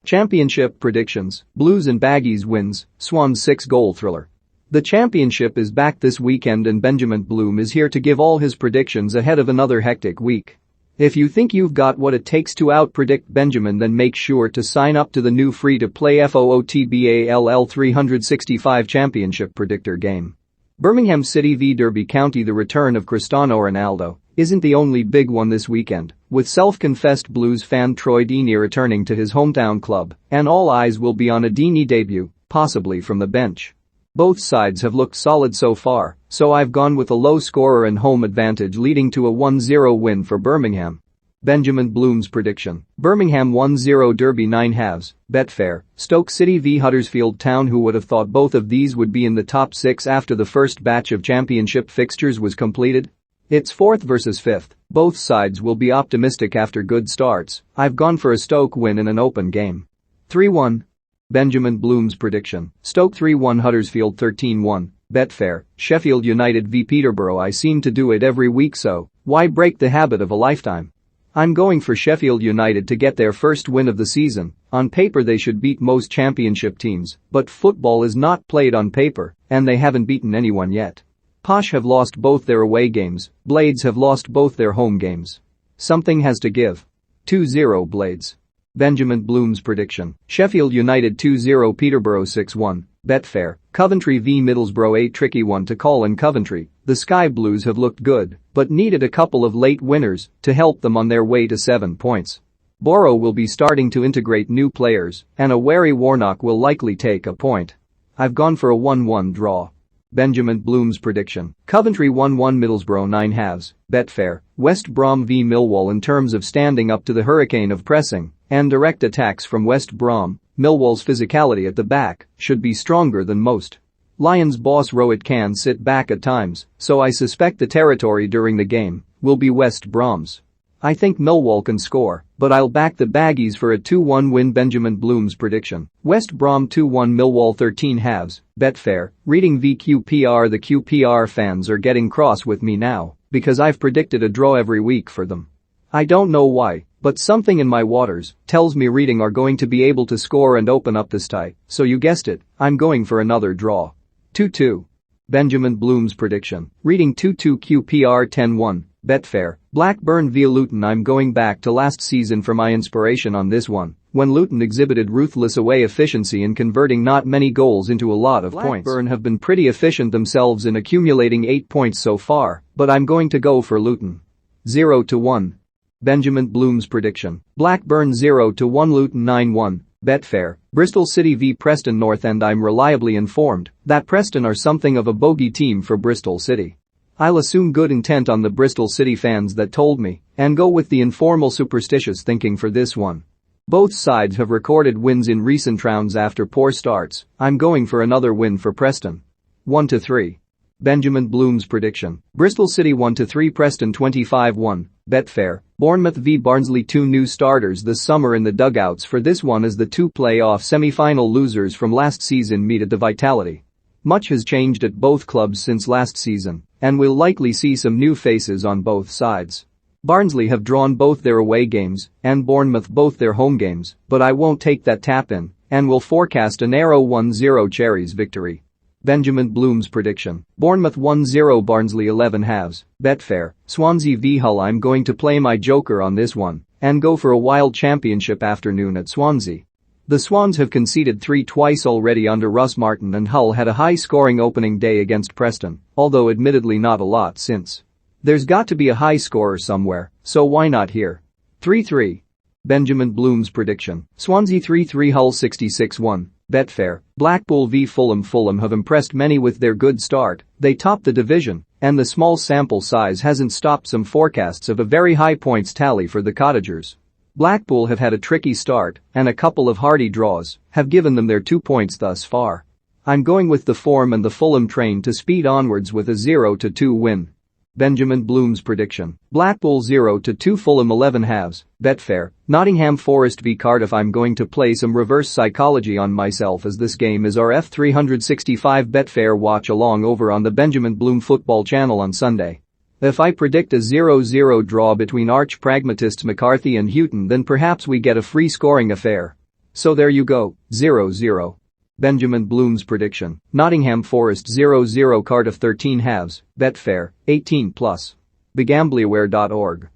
Championship predictions: Blues and Baggies wins, Swans 6-goal thriller. The championship is back this weekend and Benjamin Bloom is here to give all his predictions ahead of another hectic week. If you think you've got what it takes to out-predict Benjamin, then make sure to sign up to the new free-to-play FOOTBALL 365 Championship Predictor game. Birmingham City v Derby County. The return of Cristiano Ronaldo isn't the only big one this weekend, with self-confessed Blues fan Troy Deeney returning to his hometown club, and all eyes will be on a Deeney debut, possibly from the bench. Both sides have looked solid so far, so I've gone with a low scorer and home advantage leading to a 1-0 win for Birmingham. Benjamin Bloom's prediction: Birmingham 1-0 Derby 9 halves, Betfair, Stoke City v Huddersfield Town. Who would have thought both of these would be in the top 6 after the first batch of championship fixtures was completed? It's 4th versus 5th, both sides will be optimistic after good starts. I've gone for a Stoke win in an open game. 3-1. Benjamin Bloom's prediction: Stoke 3-1 Huddersfield 13-1, Betfair, Sheffield United v Peterborough. I seem to do it every week, so why break the habit of a lifetime? I'm going for Sheffield United to get their first win of the season. On paper they should beat most championship teams, but football is not played on paper, and they haven't beaten anyone yet. Posh have lost both their away games, Blades have lost both their home games. Something has to give. 2-0 Blades. Benjamin Bloom's prediction: Sheffield United 2-0 Peterborough 6-1, Betfair, Coventry v Middlesbrough. A tricky one to call in Coventry. The Sky Blues have looked good, but needed a couple of late winners to help them on their way to 7 points. Borough will be starting to integrate new players, and a wary Warnock will likely take a point. I've gone for a 1-1 draw. Benjamin Bloom's prediction: Coventry 1-1 Middlesbrough 9 halves, Betfair, West Brom v Millwall. In terms of standing up to the hurricane of pressing and direct attacks from West Brom, Millwall's physicality at the back should be stronger than most. Lions boss Rowett can sit back at times, so I suspect the territory during the game will be West Brom's. I think Millwall can score, but I'll back the Baggies for a 2-1 win. Benjamin Bloom's prediction: West Brom 2-1 Millwall 13 halves, Betfair, Reading v QPR. The QPR fans are getting cross with me now because I've predicted a draw every week for them. I don't know why, but something in my waters tells me Reading are going to be able to score and open up this tie, so you guessed it, I'm going for another draw. 2-2. Benjamin Bloom's prediction: Reading 2-2 QPR 10-1, Betfair, Blackburn v Luton. I'm going back to last season for my inspiration on this one, when Luton exhibited ruthless away efficiency in converting not many goals into a lot of points. Blackburn have been pretty efficient themselves in accumulating 8 points so far, but I'm going to go for Luton. 0-1. Benjamin Bloom's prediction: Blackburn 0-1 Luton 9-1, Betfair, Bristol City v Preston North End. I'm reliably informed that Preston are something of a bogey team for Bristol City. I'll assume good intent on the Bristol City fans that told me and go with the informal superstitious thinking for this one. Both sides have recorded wins in recent rounds after poor starts. I'm going for another win for Preston. 1-3. Benjamin Bloom's prediction: Bristol City 1-3 Preston 25-1, Betfair, Bournemouth v Barnsley. 2 new starters this summer in the dugouts for this one as the 2 playoff semi-final losers from last season meet at the Vitality. Much has changed at both clubs since last season, and we'll likely see some new faces on both sides. Barnsley have drawn both their away games and Bournemouth both their home games, but I won't take that tap-in and will forecast a narrow 1-0 Cherries victory. Benjamin Bloom's prediction: Bournemouth 1-0 Barnsley 11 halves, Betfair, Swansea v Hull. I'm going to play my joker on this one and go for a wild championship afternoon at Swansea. The Swans have conceded 3 twice already under Russ Martin, and Hull had a high-scoring opening day against Preston, although admittedly not a lot since. There's got to be a high scorer somewhere, so why not here? 3-3. Benjamin Bloom's prediction: Swansea 3-3 Hull 66-1, Betfair, Blackpool v Fulham. Fulham have impressed many with their good start. They top the division, and the small sample size hasn't stopped some forecasts of a very high points tally for the Cottagers. Blackpool have had a tricky start, and a couple of hardy draws have given them their 2 points thus far. I'm going with the form and the Fulham train to speed onwards with a 0-2 win. Benjamin Bloom's prediction: Blackpool 0-2 Fulham 11 halves, Betfair, Nottingham Forest v Cardiff. I'm going to play some reverse psychology on myself as this game is our F365 Betfair watch along over on the Benjamin Bloom football channel on Sunday. If I predict a 0-0 draw between arch-pragmatists McCarthy and Houghton, then perhaps we get a free-scoring affair. So there you go, 0-0. Benjamin Bloom's prediction: Nottingham Forest 0-0. Cardiff 13 halves, Betfair, 18+. Begamblyaware.org.